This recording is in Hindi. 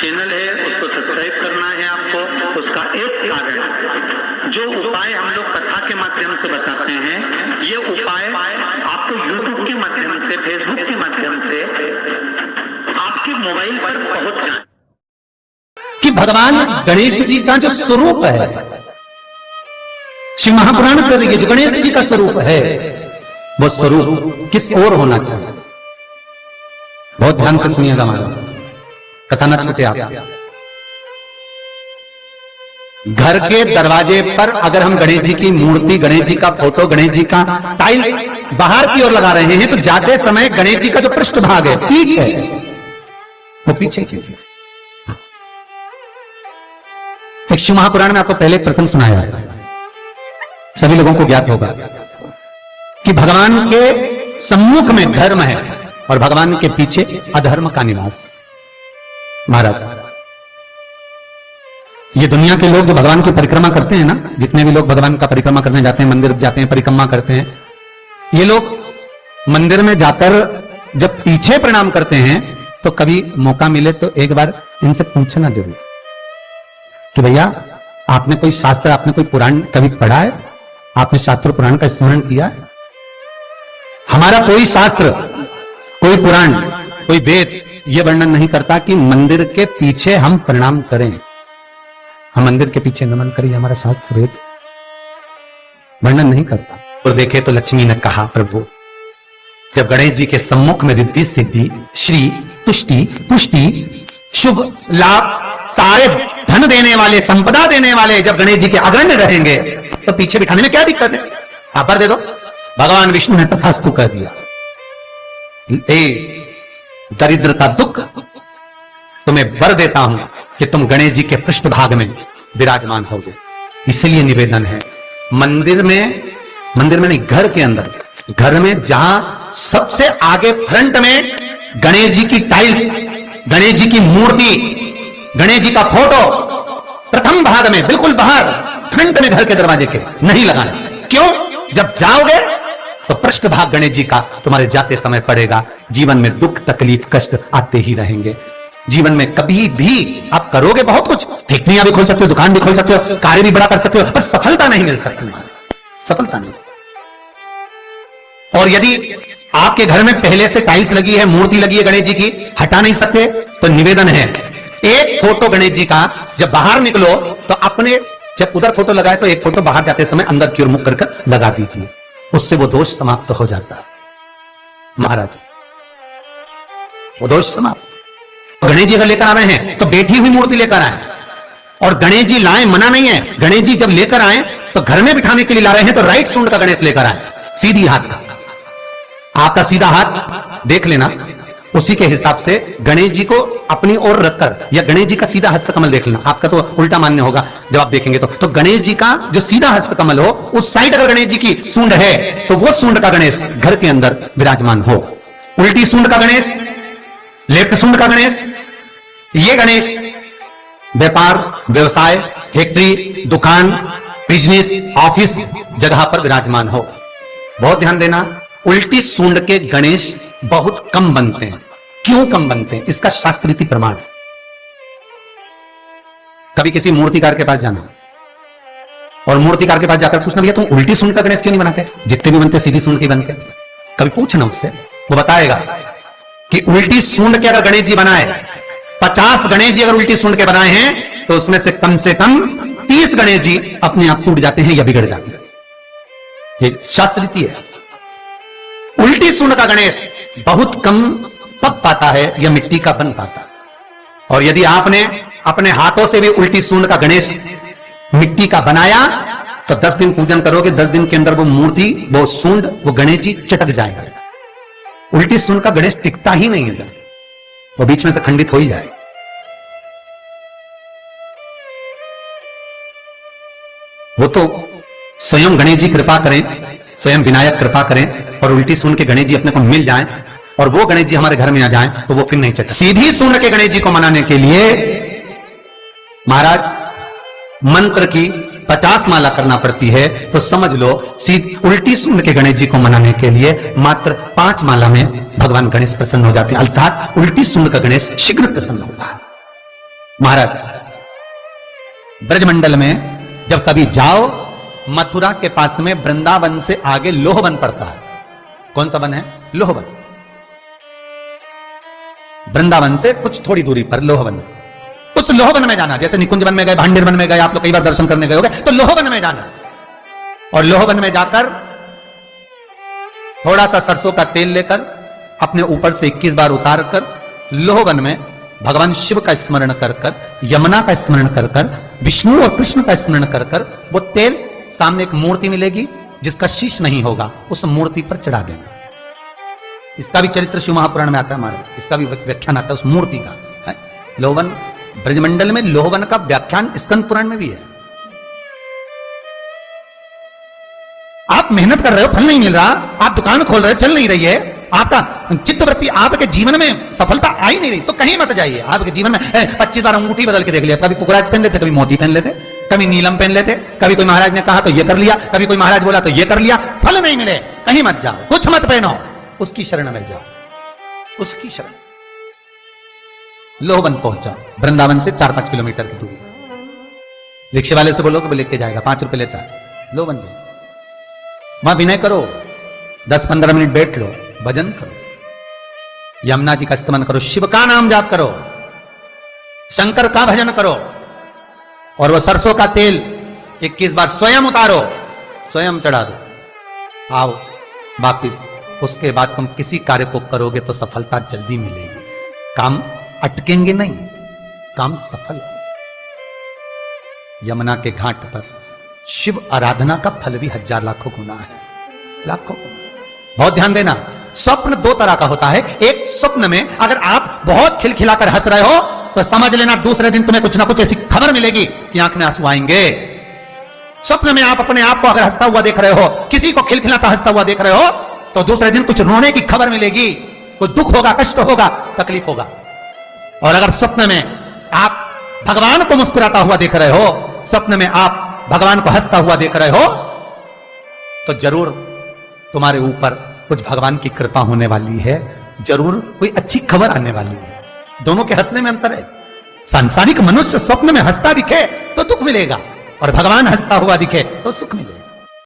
चैनल है उसको सब्सक्राइब करना है आपको। उसका एक कारण, जो उपाय हम लोग कथा के माध्यम से बताते हैं, ये उपाय आपको यूट्यूब के माध्यम से, फेसबुक के माध्यम से आपके मोबाइल पर पहुंच जाए। कि भगवान गणेश जी का जो स्वरूप है, शिव महापुराण कर रही है, जो गणेश जी का स्वरूप है, वो स्वरूप किस ओर होना चाहिए। बहुत ध्यान से सुनिएगा, हमारा कथा न छूटे आप। घर के दरवाजे पर अगर हम गणेश जी की मूर्ति, गणेश जी का फोटो, गणेश जी का टाइल्स बाहर की ओर लगा रहे हैं, तो जाते समय गणेश जी का जो पृष्ठ भाग है, पीठ है, वो पीछे कीजिए। एक शिव महापुराण में आपको पहले एक प्रसंग सुनाया है, सभी लोगों को ज्ञात होगा कि भगवान के सम्मुख में धर्म है और भगवान के पीछे अधर्म का निवास। महाराज, ये दुनिया के लोग जो भगवान की परिक्रमा करते हैं ना, जितने भी लोग भगवान का परिक्रमा करने जाते हैं, मंदिर जाते हैं, परिक्रमा करते हैं, ये लोग मंदिर में जाकर जब पीछे प्रणाम करते हैं तो कभी मौका मिले तो एक बार इनसे पूछना जरूर कि भैया आपने कोई शास्त्र, आपने कोई पुराण कभी पढ़ा है? आपने शास्त्र पुराण का स्मरण किया है? हमारा कोई शास्त्र, कोई पुराण, कोई वेद यह वर्णन नहीं करता कि मंदिर के पीछे हम प्रणाम करें, हम मंदिर के पीछे नमन करें। हमारा शास्त्र वेद वर्णन नहीं करता। और देखे तो लक्ष्मी ने कहा, प्रभु जब गणेश जी के सम्मुख में रिद्धि सिद्धि, श्री, तुष्टि, पुष्टि, शुभ लाभ, सारे धन देने वाले, संपदा देने वाले जब गणेश जी के अग्रण्य रहेंगे तो पीछे बिठाने में क्या दिक्कत है? आप पर दे दो। भगवान विष्णु ने तथास्तु कह दिया। दरिद्रता दुख, तुम्हें वर देता हूं कि तुम गणेश जी के पृष्ठभाग में विराजमान होगे। इसलिए निवेदन है, मंदिर में नहीं, घर के अंदर, घर में जहां सबसे आगे फ्रंट में गणेश जी की टाइल्स, गणेश जी की मूर्ति, गणेश जी का फोटो प्रथम भाग में, बिल्कुल बाहर फ्रंट में घर के दरवाजे के नहीं लगाना। क्यों? जब जाओगे तो पृष्ठभाग गणेश जी का तुम्हारे जाते समय पड़ेगा। जीवन में दुख, तकलीफ, कष्ट आते ही रहेंगे। जीवन में कभी भी आप करोगे बहुत कुछ, फैक्ट्रियां भी खोल सकते हो, दुकान भी खोल सकते हो, कार्य भी बड़ा कर सकते हो, पर सफलता नहीं मिल सकती, सफलता नहीं। और यदि आपके घर में पहले से टाइल्स लगी है, मूर्ति लगी है गणेश जी की, हटा नहीं सकते, तो निवेदन है, एक फोटो गणेश जी का जब बाहर निकलो तो अपने, जब उधर फोटो लगाए तो एक फोटो बाहर जाते समय अंदर की ओर मुख कर लगा दीजिए, उससे वो दोष समाप्त हो जाता है। महाराज, वो दोष समाप्त। गणेश जी अगर लेकर आ रहे हैं तो बैठी हुई मूर्ति लेकर आए, और गणेश जी लाए मना नहीं है। गणेश जी जब लेकर आए तो घर में बिठाने के लिए ला रहे हैं तो राइट सूंड का गणेश लेकर आए, सीधी हाथ का। आपका सीधा हाथ देख लेना, उसी के हिसाब से गणेश जी को अपनी ओर रखकर, या गणेश जी का सीधा हस्तकमल देख लेना। आपका तो उल्टा मान्य होगा जब आप देखेंगे तो गणेश जी का जो सीधा हस्तकमल हो, उस साइड अगर गणेश जी की सूंड है तो वो सूंड का गणेश घर के अंदर विराजमान हो। उल्टी सूंड का गणेश, लेफ्ट सूंड का गणेश, ये गणेश व्यापार, व्यवसाय, फैक्ट्री, दुकान, बिजनेस, ऑफिस जगह पर विराजमान हो। बहुत ध्यान देना, उल्टी सूंड के गणेश बहुत कम बनते हैं। क्यों कम बनते हैं? इसका शास्त्रीय प्रमाण है। कभी किसी मूर्तिकार के पास जाना और मूर्तिकार के पास जाकर पूछना, भैया तुम उल्टी सूंड का गणेश क्यों नहीं बनाते? जितने भी बनते सीधी सूंड के बनते। कभी पूछना उससे, वो बताएगा कि उल्टी सूंड के अगर गणेश जी बनाए, 50 गणेश जी अगर उल्टी सूंड के बनाए हैं तो उसमें से कम 30 गणेश जी अपने आप टूट जाते हैं या बिगड़ जाते हैं। ये शास्त्रीय है। उल्टी सूंड का गणेश बहुत कम पक पाता है या मिट्टी का बन पाता है। और यदि आपने अपने हाथों से भी उल्टी सूंड का गणेश मिट्टी का बनाया तो 10 दिन पूजन करोगे, 10 दिन के अंदर वो मूर्ति, वो सूंड, वो गणेश जी चटक जाएगा। उल्टी सूंड का गणेश टिकता ही नहीं है, वो बीच में से खंडित हो ही जाए। वो तो स्वयं गणेश जी कृपा करें, स्वयं विनायक कृपा करें और उल्टी सूंड के गणेश जी अपने को मिल जाएं और वो गणेश जी हमारे घर में आ जाएं तो वो फिर नहीं चलता। सीधी सूंड के गणेश जी को मनाने के लिए महाराज मंत्र की 50 माला करना पड़ती है, तो समझ लो उल्टी सूंड के गणेश जी को मनाने के लिए मात्र 5 माला में भगवान गणेश प्रसन्न हो जाते हैं। अर्थात उल्टी सूंड का गणेश शीघ्र प्रसन्न होता है। महाराज ब्रजमंडल में जब कभी जाओ, मथुरा के पास में वृंदावन से आगे लोहवन पड़ता है। कौन सा वन है? लोहवन। वृंदावन से कुछ थोड़ी दूरी पर लोहवन। उस लोहवन में जाना, जैसे निकुंज वन में गए, भांडेर वन में गए, आप लोग कई बार दर्शन करने गए होंगे, तो लोहवन में जाना और लोहवन में जाकर थोड़ा सा सरसों का तेल लेकर अपने ऊपर से 21 बार उतार कर लोहवन में भगवान शिव का स्मरण कर कर, यमुना का स्मरण कर कर, विष्णु और कृष्ण का स्मरण कर कर, वो तेल सामने एक मूर्ति मिलेगी जिसका शीश नहीं होगा, उस मूर्ति पर चढ़ा देना। इसका भी चरित्र शिव महापुराण में आता है हमारे, इसका भी व्याख्यान आता है उस मूर्ति का है। लोहवन ब्रजमंडल में लोहवन का व्याख्यान स्कंद पुराण में भी है। आप मेहनत कर रहे हो, फल नहीं मिल रहा, आप दुकान खोल रहे हो, चल नहीं रही है, आपका चित्तवृत्ति, आपके जीवन में सफलता आ ही नहीं रही, तो कहीं मत जाइए। आपके जीवन में 25 बार अंगूठी बदल के देख लिया, कभी पुखराज पहन लेते, कभी मोती पहन लेते, कभी नीलम पहन लेते, कभी कोई महाराज ने कहा तो ये कर लिया, कभी कोई महाराज बोला तो ये कर लिया, फल नहीं मिले, कहीं मत जाओ, कुछ मत पहनो, उसकी शरण में जाओ, उसकी शरण। लोहवन पहुंचा, वृंदावन से 4-5 किलोमीटर की दूरी। रिक्शे वाले से बोलो कि लेके जाएगा, 5 रुपए लेता है। लोहवन जाओ, वहां विनय करो, 10-15 मिनट बैठ लो, भजन करो, यमुना जी का स्तमन करो, शिव का नाम जाप करो, शंकर का भजन करो, और वो सरसों का तेल 21 बार स्वयं उतारो, स्वयं चढ़ा दो, आओ वापिस। उसके बाद तुम किसी कार्य को करोगे तो सफलता जल्दी मिलेगी, काम अटकेंगे नहीं, काम सफल हो। यमुना के घाट पर शिव आराधना का फल भी 1000 लाखों गुना है, लाखों। बहुत ध्यान देना, स्वप्न 2 तरह का होता है। एक स्वप्न में अगर आप बहुत खिलखिलाकर हंस रहे हो तो समझ लेना दूसरे दिन तुम्हें कुछ ना कुछ ऐसी खबर मिलेगी कि आंख में आंसू आएंगे। स्वप्न में आप अपने आप को अगर हंसता हुआ देख रहे हो, किसी को खिलखिलाता हंसता हुआ देख रहे हो, तो दूसरे दिन कुछ रोने की खबर मिलेगी, कुछ दुख होगा, कष्ट होगा, तकलीफ होगा। और अगर स्वप्न में आप भगवान को मुस्कुराता हुआ देख रहे हो, स्वप्न में आप भगवान को हंसता हुआ देख रहे हो, तो जरूर तुम्हारे ऊपर कुछ भगवान की कृपा होने वाली है, जरूर कोई अच्छी खबर आने वाली है। दोनों के हंसने में अंतर है। सांसारिक मनुष्य स्वप्न में हंसता दिखे तो दुख मिलेगा, और भगवान हंसता हुआ दिखे तो सुख मिलेगा।